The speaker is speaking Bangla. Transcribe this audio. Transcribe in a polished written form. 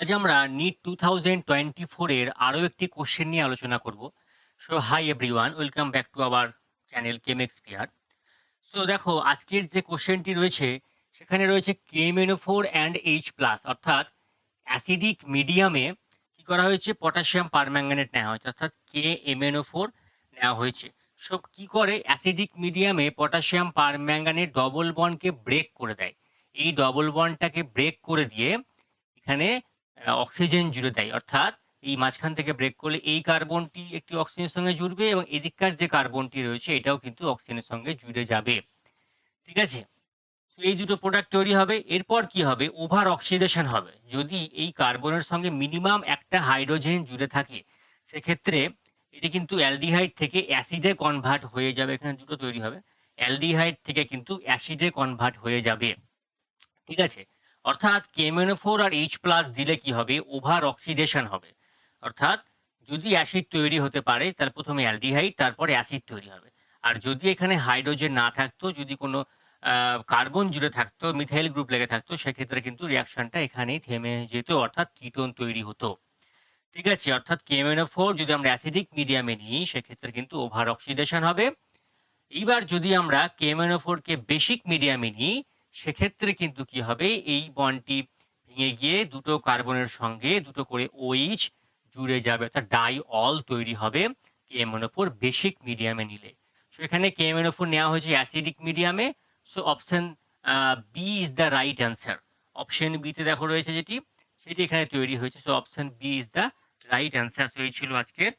আজ আমরা নিট 2024 এর আরো একটি কোশ্চেন নিয়ে আলোচনা করব। So hi everyone, welcome back to our channel কেমেক্সপিয়ার। সো দেখো, আজকের যে কোশ্চেনটি রয়েছে সেখানে রয়েছে KMNO4 অ্যান্ড H+, অর্থাৎ অ্যাসিডিক মিডিয়ামে কি করা হয়েছে, পটাশিয়াম পারম্যাঙ্গানেট নেওয়া হয়েছে, অর্থাৎ KMNO4 নেওয়া হয়েছে। সো কি করে অ্যাসিডিক মিডিয়ামে পটাশিয়াম পারম্যাঙ্গানেট ডবল বন্ডকে ব্রেক করে দেয়। এই ডবল বন্ডটাকে ব্রেক করে দিয়ে এখানে অক্সিজেন জুড়ে দেয়। অর্থাৎ এই মাঝখান থেকে ব্রেক করলে এই কার্বনটি একটি অক্সিজেনের সঙ্গে জুড়বে এবং এদিককার যে কার্বনটি রয়েছে এটাও কিন্তু অক্সিজেনের সঙ্গে জুড়ে যাবে। ঠিক আছে? তো এই দুটো প্রোডাক্ট তৈরি হবে। এরপর কি হবে? ওভার অক্সিডেশন হবে। যদি এই কার্বনের সঙ্গে মিনিমাম একটা হাইড্রোজেন জুড়ে থাকে, সেক্ষেত্রে এটি কিন্তু অ্যালডিহাইড থেকে অ্যাসিডে কনভার্ট হয়ে যাবে। এখানে দুটো তৈরি হবে। অ্যালডিহাইড থেকে কিন্তু অ্যাসিডে কনভার্ট হয়ে যাবে। ঠিক আছে? অর্থাৎ KMNO4 আর H+ দিলে কি হবে? ওভার অক্সিডেশন হবে। অর্থাৎ যদি অ্যাসিড তৈরি হতে পারে তাহলে ১ম এ অ্যালডিহাইড, তারপরে অ্যাসিড তৈরি হবে। আর যদি এখানে হাইড্রোজেন না থাকতো, যদি কোনো কার্বন জুড়ে থাকতো, মিথাইল গ্রুপ লেগে থাকতো, সেক্ষেত্রে কিন্তু রিঅ্যাকশনটা এখানেই থেমে যেত, অর্থাৎ কিটোন তৈরি হতো। ঠিক আছে? অর্থাৎ KMNO4 যদি আমরা অ্যাসিডিক মিডিয়ামে নিই, সেক্ষেত্রে কিন্তু ওভার অক্সিডেশন হবে। এইবার যদি আমরা KMNO4 কে বেসিক মিডিয়ামে নিই, সেক্ষেত্রে কিন্তু কি হবে? এই বন্ডটি ভেঙে গিয়ে দুটো কার্বনের সঙ্গে দুটো করে OH জুড়ে যাবে। অর্থাৎ ডাই-অল তৈরি হবে KMNO4 বেসিক মিডিয়ামে নিলে। সো এখানে KMNO4 নেওয়া হয়েছে অ্যাসিডিক মিডিয়ামে। So option B is the right answer. Option B তে দেখো রয়েছে যেটি, সেটি এখানে তৈরি হয়েছে। So option B is the right answer. So এই ছিল আজকের